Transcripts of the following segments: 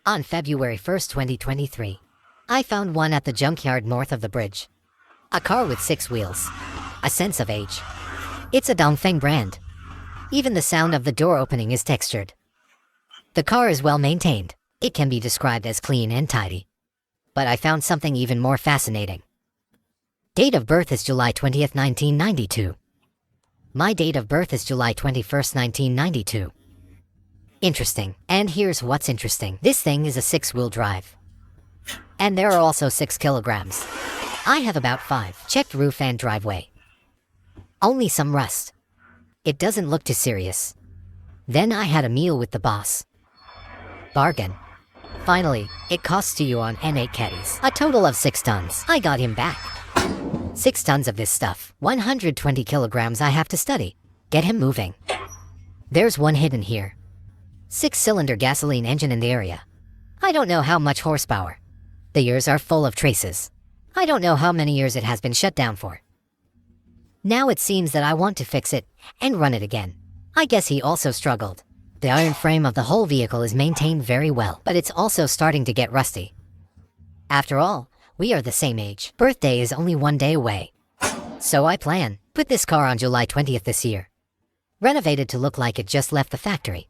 On February 1st, 2023, I found one at the junkyard north of the bridge. A car with 6 wheels. A sense of age. It's a Dongfeng brand. Even the sound of the door opening is textured. The car is well maintained. It can be described as clean and tidy. But I found something even more fascinating. Date of birth is July 20th, 1992. My date of birth is July 21st, 1992. Interesting. And here's what's interesting. This thing is a 6-wheel drive. And there are also 6 kilograms. I have about 5. Checked roof and driveway. Only some rust. It doesn't look too serious. Then I had a meal with the boss. Bargain. Finally, it costs to you on N8 caddies. A total of 6 tons. I got him back. 6 tons of this stuff. 120 kilograms I have to study. Get him moving. There's one hidden here. 6-cylinder gasoline engine in the area. I don't know how much horsepower. The years are full of traces. I don't know how many years it has been shut down for. Now it seems that I want to fix it and run it again. I guess he also struggled. The iron frame of the whole vehicle is maintained very well, but it's also starting to get rusty. After all, we are the same age. Birthday is only 1 day away. So I plan, put this car on July 20th this year. Renovated to look like it just left the factory.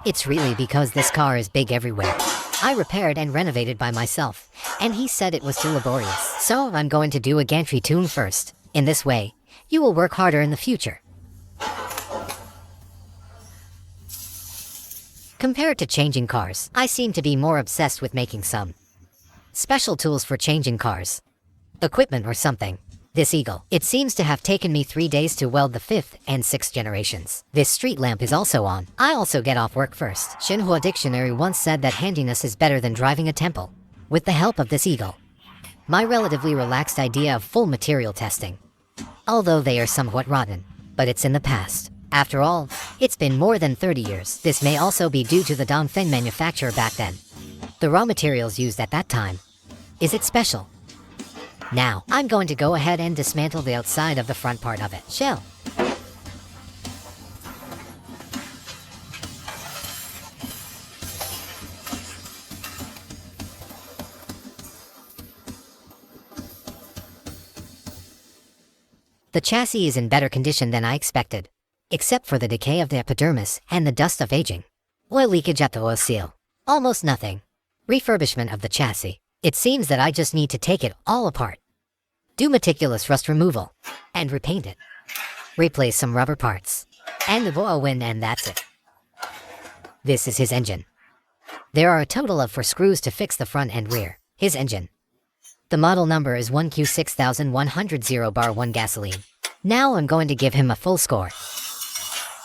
It's really because this car is big everywhere. I repaired and renovated by myself, and he said it was too laborious. So I'm going to do a gantry tune first. In this way, you will work harder in the future. Compared to changing cars, I seem to be more obsessed with making some special tools for changing cars. Equipment or something. This eagle. It seems to have taken me 3 days to weld the 5th and 6th generations. This street lamp is also on. I also get off work first. Xinhua Dictionary once said that handiness is better than driving a temple. With the help of this eagle. My relatively relaxed idea of full material testing. Although they are somewhat rotten. But it's in the past. After all, it's been more than 30 years. This may also be due to the Dongfeng manufacturer back then. The raw materials used at that time. Is it special? Now, I'm going to go ahead and dismantle the outside of the front part of it. Shell. The chassis is in better condition than I expected. Except for the decay of the epidermis and the dust of aging. Oil leakage at the oil seal. Almost nothing. Refurbishment of the chassis. It seems that I just need to take it all apart. Do meticulous rust removal. And repaint it. Replace some rubber parts. And the oil wind, and that's it. This is his engine. There are a total of 4 screws to fix the front and rear. His engine. The model number is 1Q6100-1 gasoline. Now I'm going to give him a full score.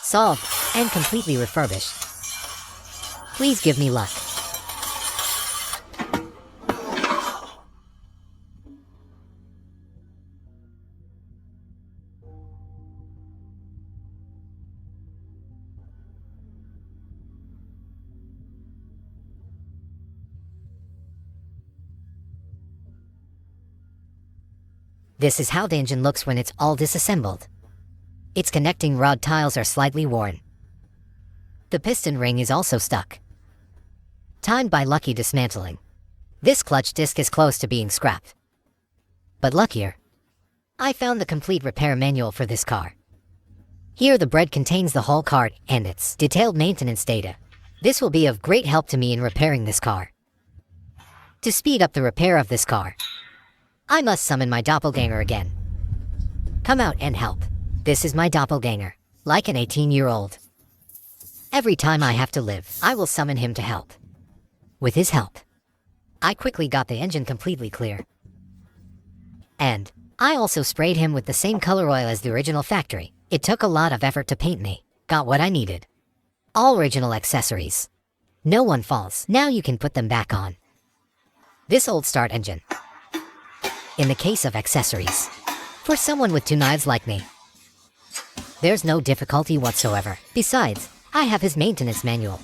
Solved and completely refurbished. Please give me luck. This is how the engine looks when it's all disassembled. Its connecting rod tiles are slightly worn. The piston ring is also stuck. Timed by lucky dismantling. This clutch disc is close to being scrapped. But luckier, I found the complete repair manual for this car. Here the bread contains the whole car and its detailed maintenance data. This will be of great help to me in repairing this car. To speed up the repair of this car, I must summon my doppelganger again. Come out and help. This is my doppelganger, like an 18-year-old. Every time I have to live, I will summon him to help. With his help, I quickly got the engine completely clear. And I also sprayed him with the same color oil as the original factory. It took a lot of effort to paint me. Got what I needed. All original accessories. No one falls. Now you can put them back on. This old start engine. In the case of accessories. For someone with 2 knives like me. There's no difficulty whatsoever. Besides, I have his maintenance manual.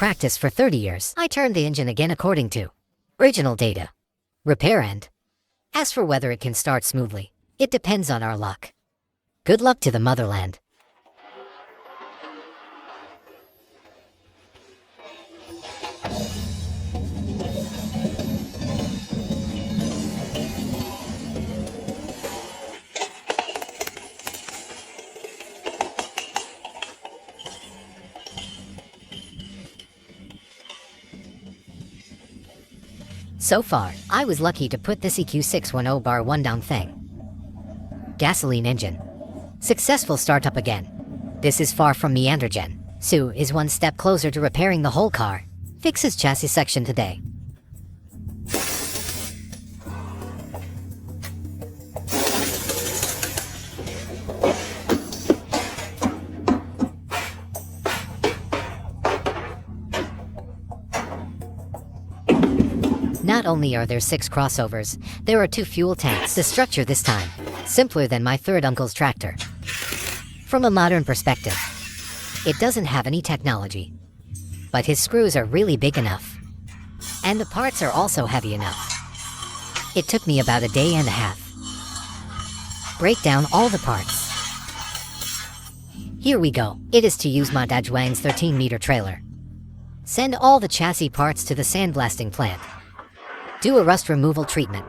practice for 30 years. I turned the engine again according to original data. Repair and as for whether it can start smoothly, it depends on our luck. Good luck to the motherland. So far, I was lucky to put this EQ610-1 down thing. Gasoline engine. Successful startup again. This is far from Meandergen. Sue is one step closer to repairing the whole car. Fixes chassis section today. Not only are there 6 crossovers, there are 2 fuel tanks. The structure this time, simpler than my third uncle's tractor. From a modern perspective, it doesn't have any technology. But his screws are really big enough. And the parts are also heavy enough. It took me about a day and a half. Break down all the parts. Here we go. It is to use my Dad Wang's 13-meter trailer. Send all the chassis parts to the sandblasting plant. Do a rust removal treatment.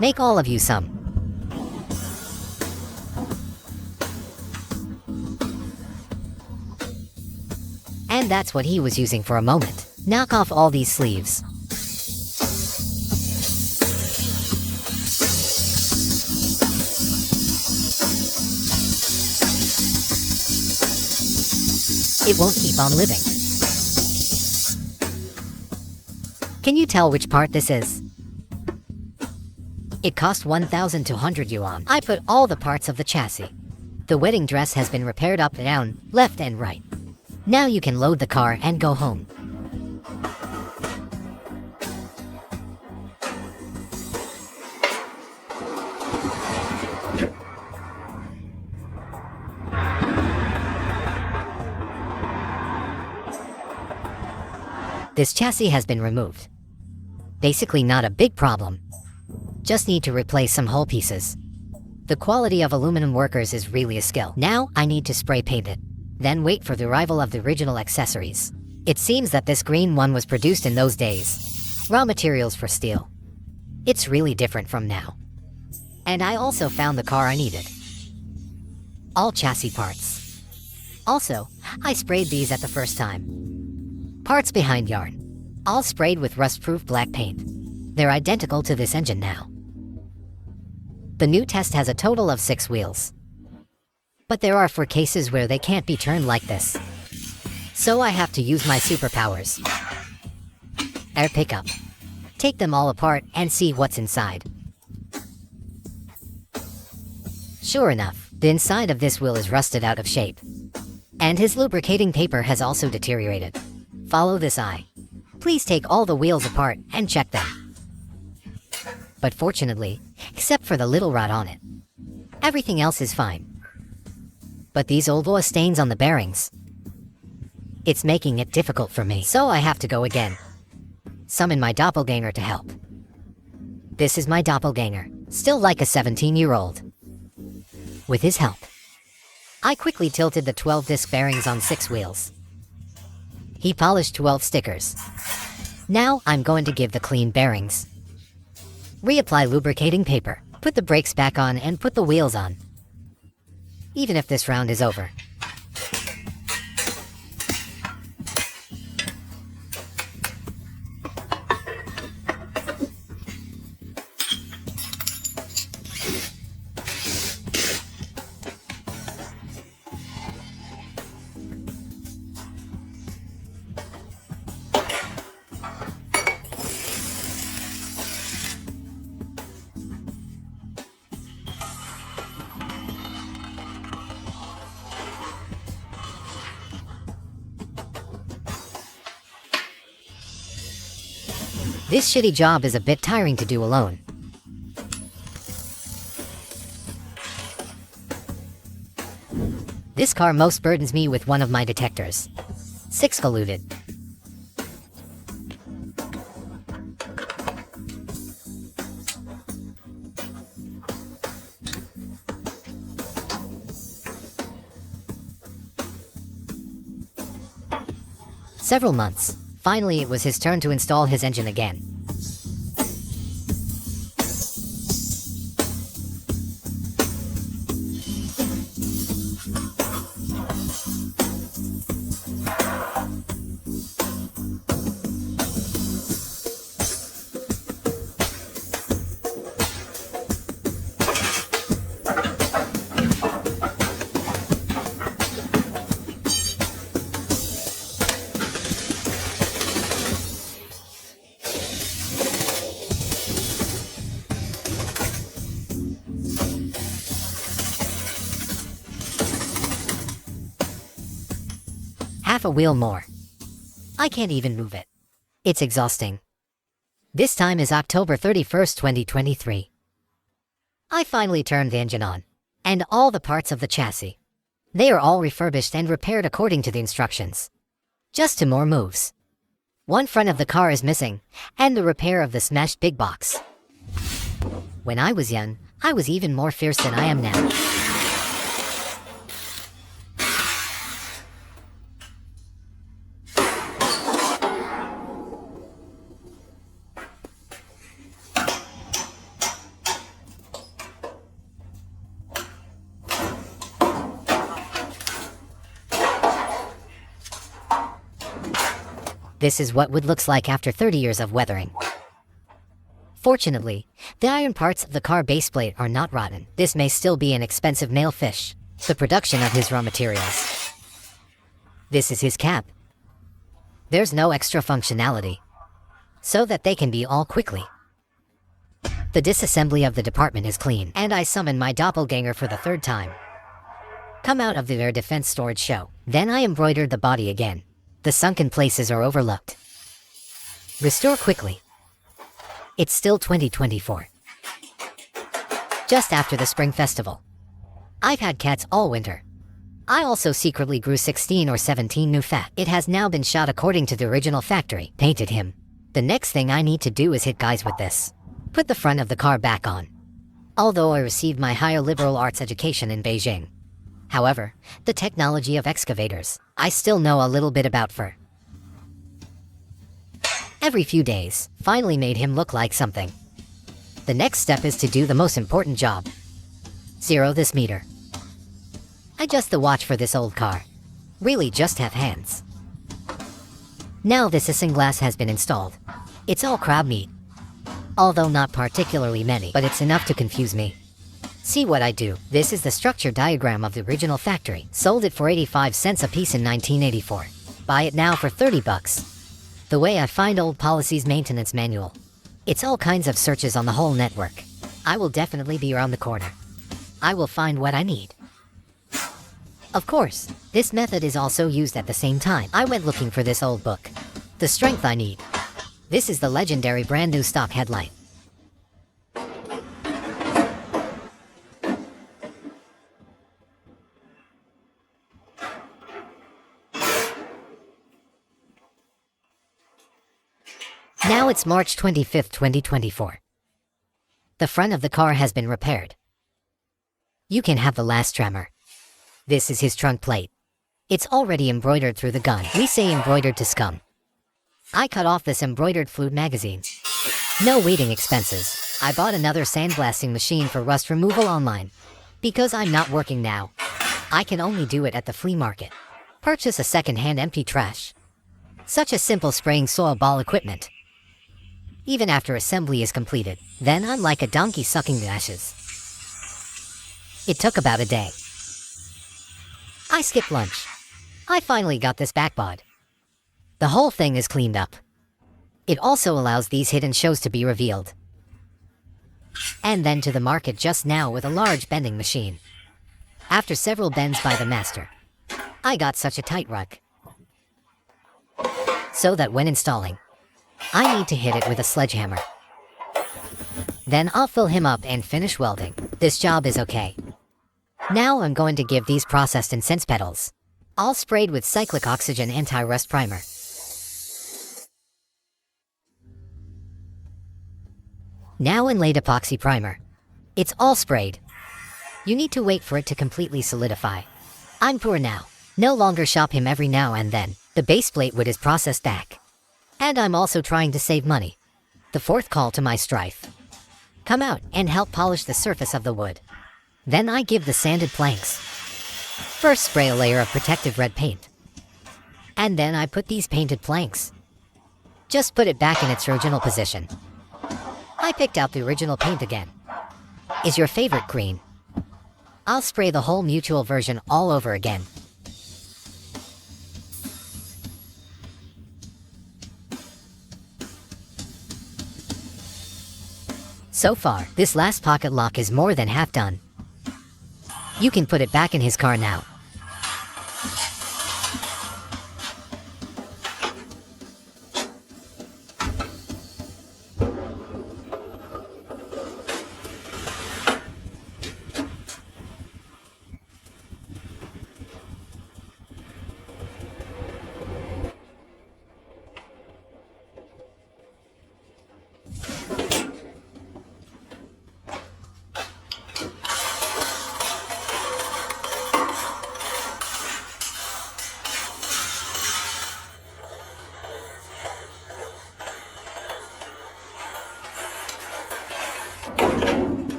Make all of you some. And that's what he was using for a moment. Knock off all these sleeves. It won't keep on living. Can you tell which part this is? It cost 1,200 yuan. I put all the parts of the chassis. The wedding dress has been repaired up, down, left and right. Now you can load the car and go home. This chassis has been removed. Basically not a big problem. Just need to replace some hull pieces. The quality of aluminum workers is really a skill. Now I need to spray paint it. Then wait for the arrival of the original accessories. It seems that this green one was produced in those days. Raw materials for steel. It's really different from now. And I also found the car I needed. All chassis parts. Also, I sprayed these at the first time. Parts behind yarn. All sprayed with rust-proof black paint. They're identical to this engine now. The new test has a total of 6 wheels. But there are 4 cases where they can't be turned like this. So I have to use my superpowers. Air pickup. Take them all apart and see what's inside. Sure enough, the inside of this wheel is rusted out of shape. And his lubricating paper has also deteriorated. Follow this eye. Please take all the wheels apart and check them. But fortunately, except for the little rot on it, everything else is fine. But these old oil stains on the bearings, it's making it difficult for me. So I have to go again. Summon my doppelganger to help. This is my doppelganger, still like a 17-year-old. With his help, I quickly tilted the 12-disc bearings on 6 wheels. He polished 12 stickers. Now I'm going to give the clean bearings. Reapply lubricating paper, put the brakes back on and put the wheels on. Even if this round is over. This shitty job is a bit tiring to do alone. This car most burdens me with one of my detectors. 6 corroded. Several months. Finally, it was his turn to install his engine again. Half a wheel more. I can't even move it. It's exhausting. This time is October 31st, 2023. I finally turned the engine on, and all the parts of the chassis. They are all refurbished and repaired according to the instructions. Just 2 more moves. One front of the car is missing, and the repair of the smashed big box. When I was young, I was even more fierce than I am now. This is what wood looks like after 30 years of weathering. Fortunately, the iron parts of the car baseplate are not rotten. This may still be an expensive male fish, the production of his raw materials. This is his cap. There's no extra functionality, so that they can be all quickly. The disassembly of the department is clean, and I summon my doppelganger for the 3rd time. Come out of the air defense storage show. Then I embroidered the body again. The sunken places are overlooked. Restore quickly. It's still 2024. Just after the Spring Festival. I've had cats all winter. I also secretly grew 16 or 17 new fat. It has now been shot according to the original factory. Painted him. The next thing I need to do is hit guys with this. Put the front of the car back on. Although I received my higher liberal arts education in Beijing. However, the technology of excavators, I still know a little bit about for. Every few days, finally made him look like something. The next step is to do the most important job. Zero this meter. Adjust the watch for this old car. Really just have hands. Now this isinglass has been installed. It's all crab meat. Although not particularly many, but it's enough to confuse me. See what I do. This is the structure diagram of the original factory. Sold it for 85 cents a piece in 1984. Buy it now for 30 bucks. The way I find old policies maintenance manual. It's all kinds of searches on the whole network. I will definitely be around the corner. I will find what I need. Of course, this method is also used at the same time. I went looking for this old book. The strength I need. This is the legendary brand new stock headlight. Now it's March 25th, 2024. The front of the car has been repaired. You can have the last tremor. This is his trunk plate. It's already embroidered through the gun. We say embroidered to scum. I cut off this embroidered fluid magazine. No waiting expenses. I bought another sandblasting machine for rust removal online. Because I'm not working now. I can only do it at the flea market. Purchase a second-hand empty trash. Such a simple spraying soil ball equipment. Even after assembly is completed, then I'm like a donkey sucking the ashes. It took about a day. I skipped lunch. I finally got this backbod. The whole thing is cleaned up. It also allows these hidden shows to be revealed. And then to the market just now with a large bending machine. After several bends by the master, I got such a tight rug. So that when installing, I need to hit it with a sledgehammer. Then I'll fill him up and finish welding. This job is okay. Now I'm going to give these processed incense petals, all sprayed with cyclic oxygen anti-rust primer. Now inlaid epoxy primer. It's all sprayed. You need to wait for it to completely solidify. I'm poor now. No longer shop him every now and then. The base plate wood is processed back. And I'm also trying to save money. The fourth call to my strife. Come out and help polish the surface of the wood. Then I give the sanded planks. First spray a layer of protective red paint. And then I put these painted planks. Just put it back in its original position. I picked out the original paint again. Is your favorite green? I'll spray the whole mutual version all over again. So far, this last pocket lock is more than half done. You can put it back in his car now.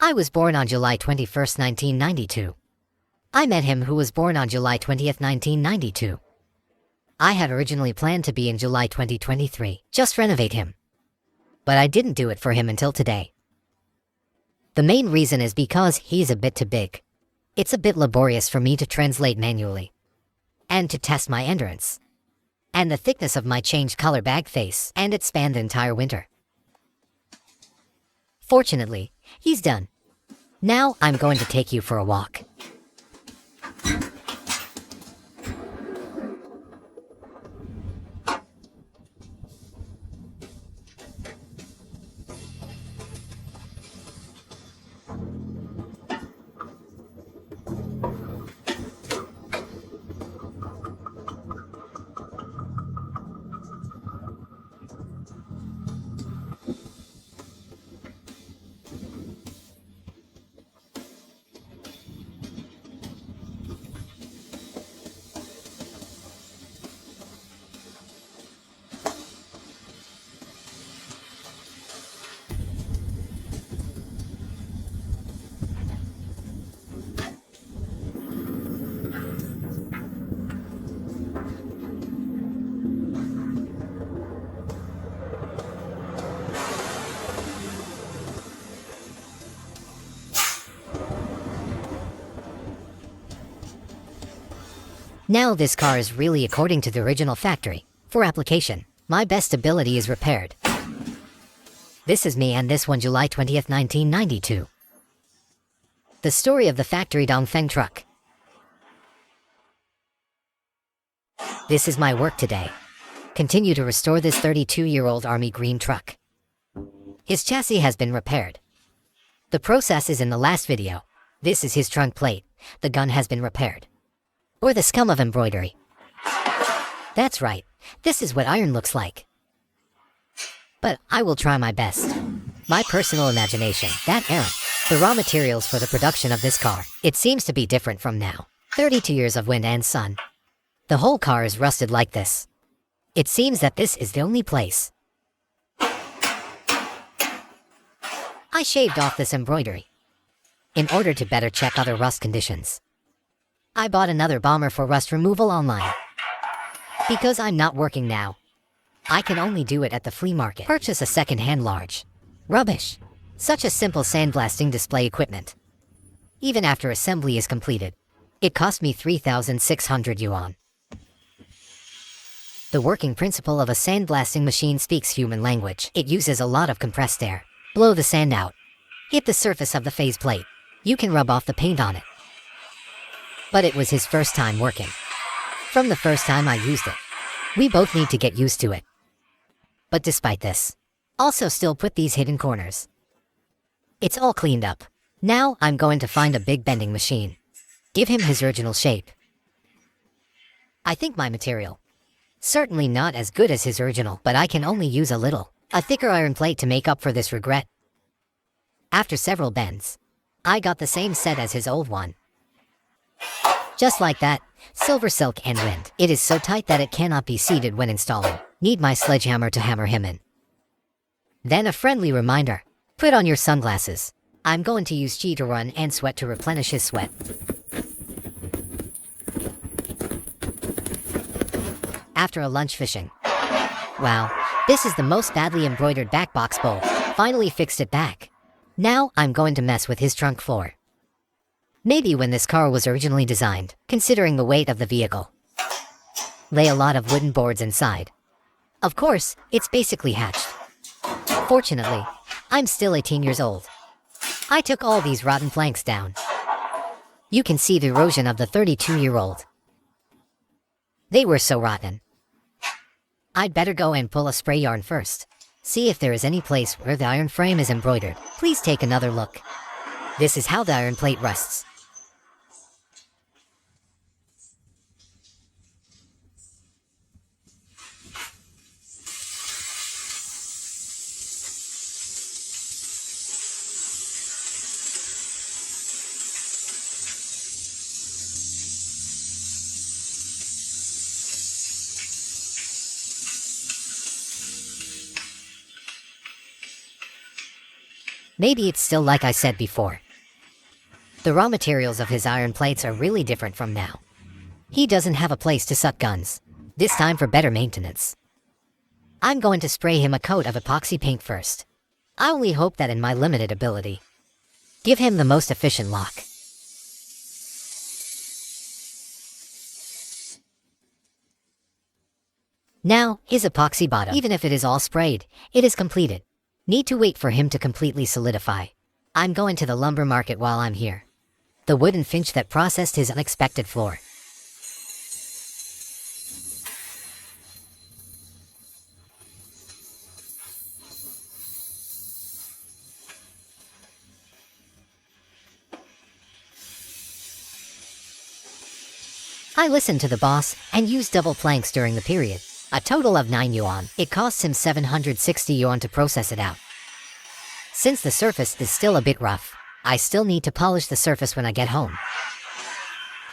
I was born on July 21st, 1992. I met him who was born on July 20th, 1992. I had originally planned to be in July 2023, just renovate him. But I didn't do it for him until today. The main reason is because he's a bit too big. It's a bit laborious for me to translate manually. And to test my endurance. And the thickness of my changed color bag face, and it spanned the entire winter. Fortunately, he's done. Now I'm going to take you for a walk. Now this car is really according to the original factory. For application, my best ability is repaired. This is me and this one July 20th, 1992. The story of the factory Dongfeng truck. This is my work today. Continue to restore this 32-year-old army green truck. His chassis has been repaired. The process is in the last video. This is his trunk plate. The gun has been repaired. Or the scum of embroidery. That's right, this is what iron looks like. But I will try my best. My personal imagination, that era, the raw materials for the production of this car, it seems to be different from now. 32 years of wind and sun. The whole car is rusted like this. It seems that this is the only place. I shaved off this embroidery in order to better check other rust conditions. I bought another bomber for rust removal online. Because I'm not working now, I can only do it at the flea market. Purchase a second-hand large. Rubbish. Such a simple sandblasting display equipment. even after assembly is completed. It cost me 3,600 yuan. The working principle of a sandblasting machine speaks human language. It uses a lot of compressed air. Blow the sand out. Hit the surface of the phase plate. You can rub off the paint on it. But it was his first time working. From the first time I used it. We both need to get used to it. But despite this, also still put these hidden corners. It's all cleaned up. Now I'm going to find a big bending machine. Give him his original shape. I think my material. Certainly not as good as his original, but I can only use a little. A thicker iron plate to make up for this regret. After several bends, I got the same set as his old one. Just like that, silver silk and wind. It is so tight that it cannot be seated when installing. Need my sledgehammer to hammer him in. Then a friendly reminder. Put on your sunglasses. I'm going to use Chi to run and sweat to replenish his sweat. After a lunch fishing. Wow, this is the most badly embroidered back box bowl. Finally fixed it back. Now I'm going to mess with his trunk floor. Maybe when this car was originally designed, considering the weight of the vehicle. Lay a lot of wooden boards inside. Of course, it's basically hatched. Fortunately, I'm still 18 years old. I took all these rotten planks down. You can see the erosion of the 32-year-old. They were so rotten. I'd better go and pull a spray yarn first. See if there is any place where the iron frame is embroidered. Please take another look. This is how the iron plate rusts. Maybe it's still like I said before. The raw materials of his iron plates are really different from now. He doesn't have a place to suck guns. This time for better maintenance. I'm going to spray him a coat of epoxy paint first. I only hope that in my limited ability. Give him the most efficient lock. Now, his epoxy bottom. Even if it is all sprayed, it is completed. Need to wait for him to completely solidify. I'm going to the lumber market while I'm here. The wooden finch that processed his unexpected floor. I listened to the boss and used double planks during the period. A total of 9 yuan. It costs him 760 yuan to process it out. Since the surface is still a bit rough, I still need to polish the surface when I get home.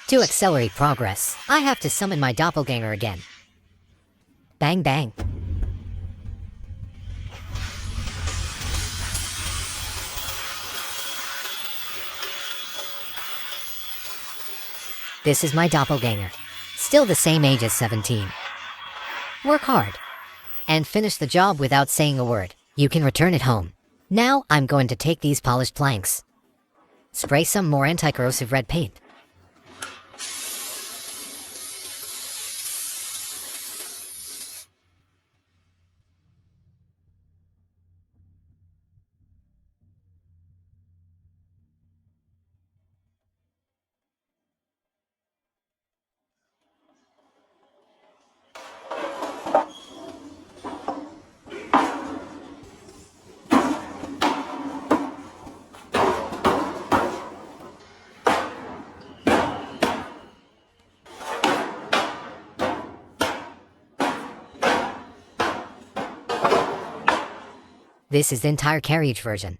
To accelerate progress, I have to summon my doppelganger again. Bang bang. This is my doppelganger. Still the same age as 17. Work hard. And finish the job without saying a word. You can return it home. Now I'm going to take these polished planks. Spray some more anti-corrosive red paint. This is the entire carriage version.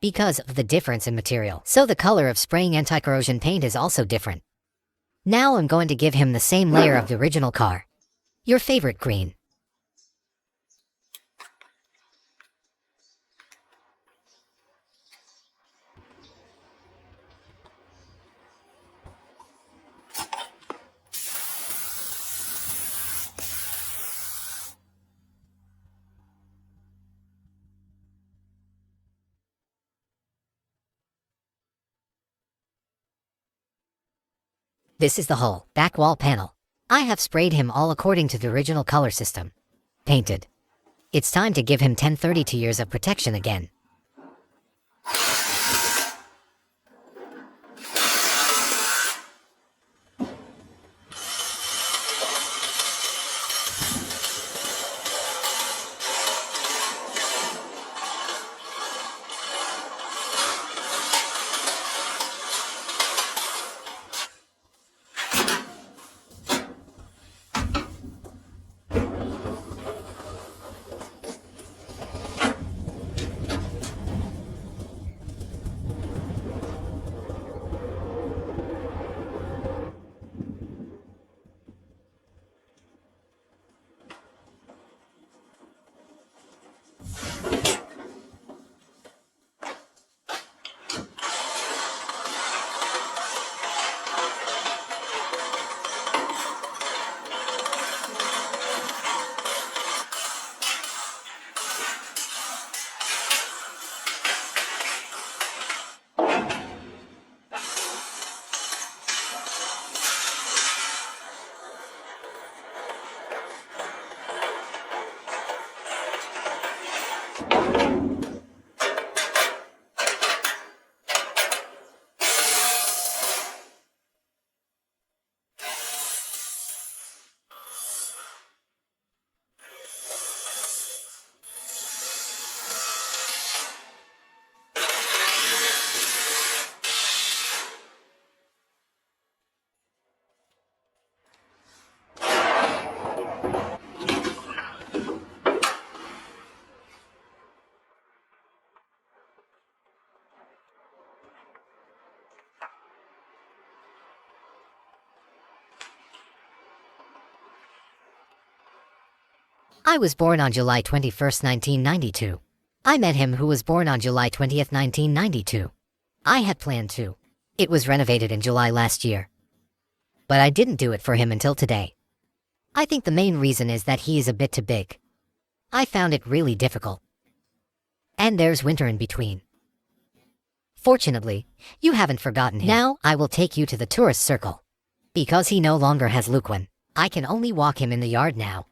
Because of the difference in material, so the color of spraying anti-corrosion paint is also different. Now I'm going to give him the same layer of the original car. Your favorite green. This is the whole back wall panel. I have sprayed him all according to the original color system. Painted. It's time to give him 10-32 years of protection again. I was born on July 21st, 1992. I met him who was born on July 20th, 1992. I had planned to. It was renovated in July last year. But I didn't do it for him until today. I think the main reason is that he is a bit too big. I found it really difficult. And there's winter in between. Fortunately, you haven't forgotten him. Now I will take you to the tourist circle. Because he no longer has Luquin, I can only walk him in the yard now.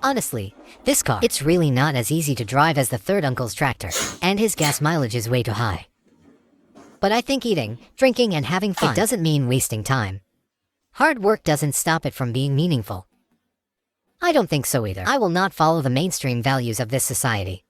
Honestly, this car, it's really not as easy to drive as the third uncle's tractor, and his gas mileage is way too high. But I think eating, drinking, and having fun, it doesn't mean wasting time. Hard work doesn't stop it from being meaningful. I don't think so either. I will not follow the mainstream values of this society.